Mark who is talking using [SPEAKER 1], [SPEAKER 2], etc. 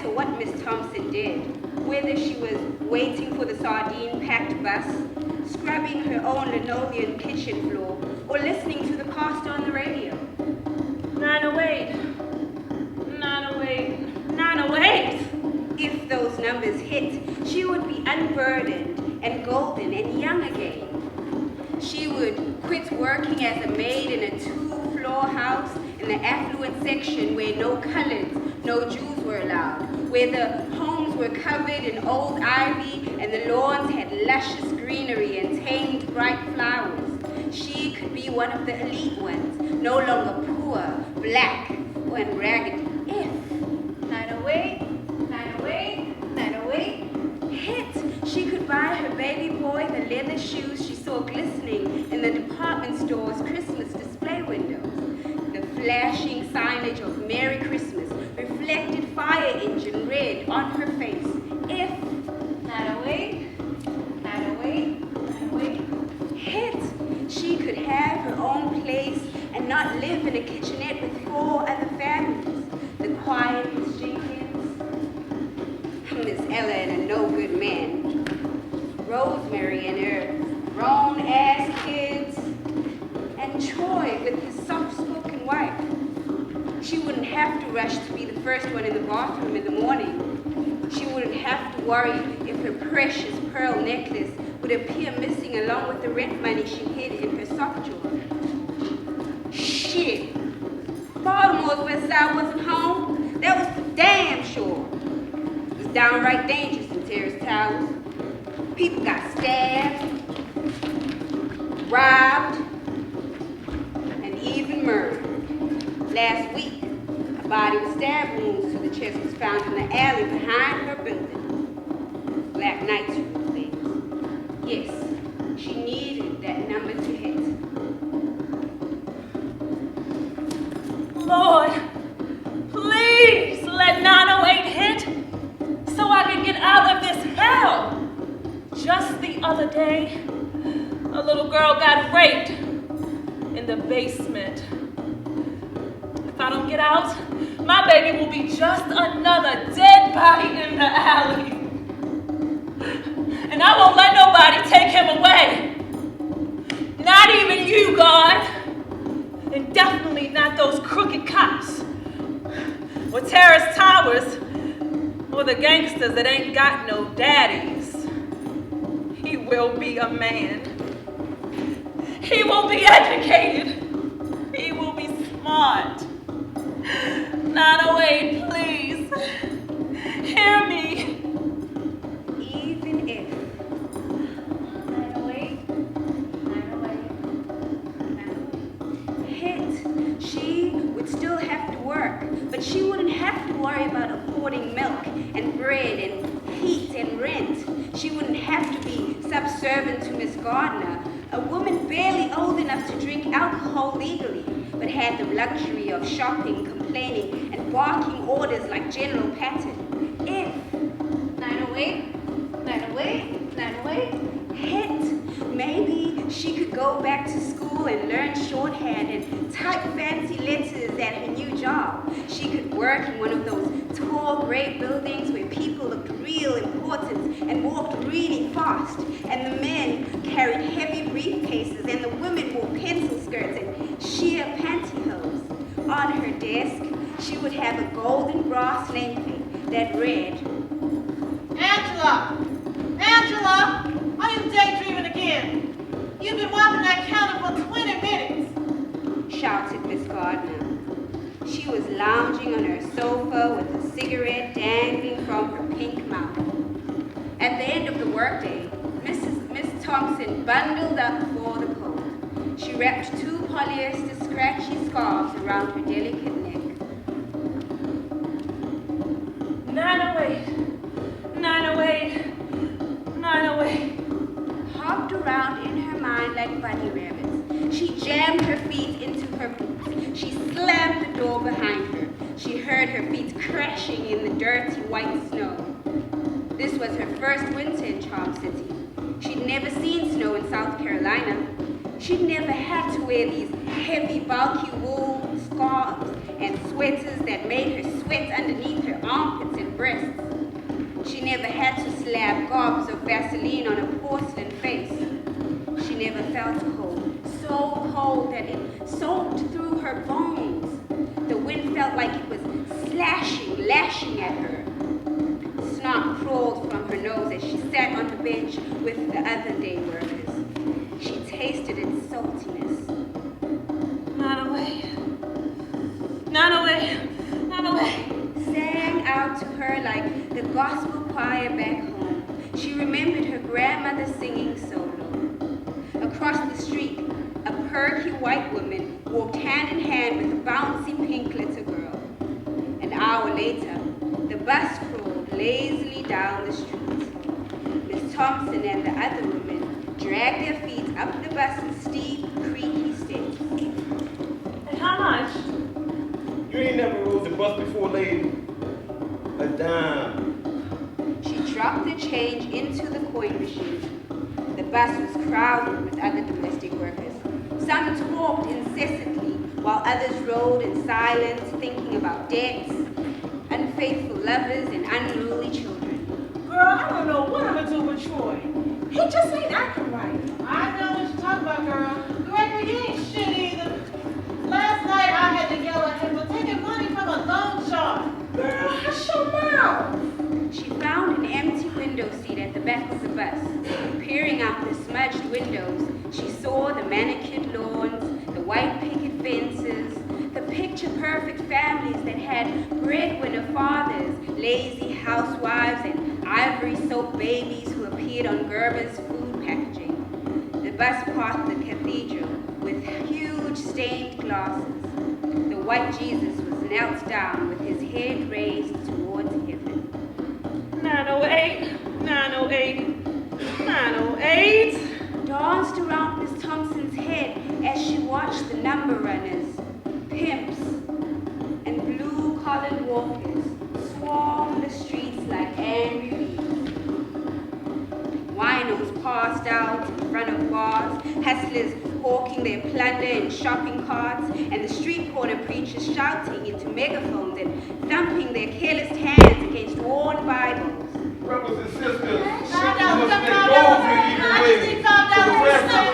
[SPEAKER 1] matter what Miss Thompson did, whether she was waiting for the sardine-packed bus, scrubbing her own linoleum kitchen floor, or listening to the pastor on the radio.
[SPEAKER 2] 908. 908. 908.
[SPEAKER 1] If those numbers hit, she would be unburdened and golden and young again. She would quit working as a maid in a 2-floor house in the affluent section where no colors, no Jews were allowed, where the homes were covered in old ivy and the lawns had luscious greenery and tamed bright flowers. She could be one of the elite ones, no longer poor, black, and ragged. If 908, 908, 908 hit, she could buy her baby boy the leather shoes she saw glistening in the department store's Christmas display windows. The flashing signage of Merry Christmas reflected fire engine red on her face. If 908, 908, 908 hit, she could have her own place and not live in a kitchenette with 4 other families. The quiet Miss Jenkins, Miss Ella and a no-good man, Rosemary and her grown-ass kids, and Troy with his soft-spoken wife. She wouldn't have to rush to be the first one in the bathroom in the morning. She wouldn't have to worry if her precious pearl necklace would appear missing along with the rent money she hid in her sock drawer. Shit! Baltimore's West Side wasn't home. That was for damn sure. It was downright dangerous in Terrace Towers. People got stabbed, robbed, and even murdered. Last week, a body with stab wounds to the chest was found in the alley behind her building. Black nights rule things. Yes, she needed that number to hit.
[SPEAKER 2] Lord, please let 908 hit so I can get out of this hell. Just the other day, a little girl got raped in the basement. If I don't get out, my baby will be just another dead body in the alley. And I won't let nobody take him away. Not even you, God. And definitely not those crooked cops. Or Terrace Towers. Or the gangsters that ain't got no daddies. He will be a man. He will be educated. He will be smart. 908, please. Hear me.
[SPEAKER 1] Even if 908, 908, 908 hit, she would still have to work, but she wouldn't have to worry about affording milk and bread and heat and rent. She wouldn't have to be subservient to Miss Gardner, a woman barely old enough to drink alcohol legally, but had the luxury of shopping, complaining, and barking orders like General Patton. If 908, 908, 908 hit, maybe she could go back to school and learn shorthand and type fancy letters at her new job. She could work in one of those tall gray buildings where people looked real important and walked really fast, and the men carried heavy briefcases and the women wore pencil skirts and sheer pantyhose. On her desk, she would have a golden brass nameplate that read,
[SPEAKER 3] Angela! Angela! Are you daydreaming again? You've been wiping that counter for 20 minutes.
[SPEAKER 1] shouted Miss Gardner. She was lounging on her sofa with a cigarette dangling from her pink mouth. At the end of the workday, Miss Thompson bundled up for the cold. She wrapped 2 polyester scratchy scarves around her delicate neck.
[SPEAKER 2] 908, 908, 908.
[SPEAKER 1] Hopped around in her mind like bunny rabbits. She jammed her feet into her boots. She slammed the door behind her. She heard her feet crashing in the dirty white snow. This was her first winter in Charm City. She'd never seen snow in South Carolina. She'd never had to wear these heavy, bulky wool scarves and sweaters that made her sweat underneath her armpits and breasts. She never had to slap gobs of Vaseline on a porcelain face. She never felt cold, so cold that it soaked through her bones. The wind felt like it was lashing at her. Snot crawled from her nose as she sat on the bench with the other day workers. She tasted its saltiness.
[SPEAKER 2] Not away. Not away. Not away.
[SPEAKER 1] Sang out to her like the gospel choir back home. She remembered her grandmother singing solo. Across the street, a perky white woman walked hand in hand with a bouncy pink little girl. An hour later, the bus crawled lazily down the street. Miss Thompson and the other women dragged their feet up the bus's steep, creaky steps.
[SPEAKER 2] And how much?
[SPEAKER 4] You ain't never rode the bus before, lady. A dime.
[SPEAKER 1] She dropped the change into the coin machine. The bus was crowded with other domestic workers. Some talked incessantly, while others rode in silence, thinking about debts, unfaithful lovers, and unruly children.
[SPEAKER 3] Girl, I don't know what I'm gonna do with Troy. He just ain't acting right. I know what you're talking about, girl. Gregory, he ain't shit either. Last night I had to yell at him for taking money from a loan shark. Girl, hush your mouth.
[SPEAKER 1] She found an empty window seat at the back of the bus. Peering out the smudged windows, she saw the manicured lawns, the white picket fences, the picture-perfect families that had breadwinner fathers, lazy housewives, and ivory soap babies who appeared on Gerber's food packaging. The bus passed the cathedral with huge stained glasses. The white Jesus was knelt down with his head raised towards heaven.
[SPEAKER 2] 908, 908, 908.
[SPEAKER 1] Danced around Miss Thompson's head as she watched the number runners, pimps, and blue-collared walkers swarm the streets like angry bees. Winos passed out in front of bars, hustlers hawking their plunder in shopping carts, and the street corner preachers shouting into megaphones and thumping their careless hands against worn Bibles.
[SPEAKER 4] Brothers and sisters,
[SPEAKER 3] $5,
[SPEAKER 4] you must make gold for either way. For the rest of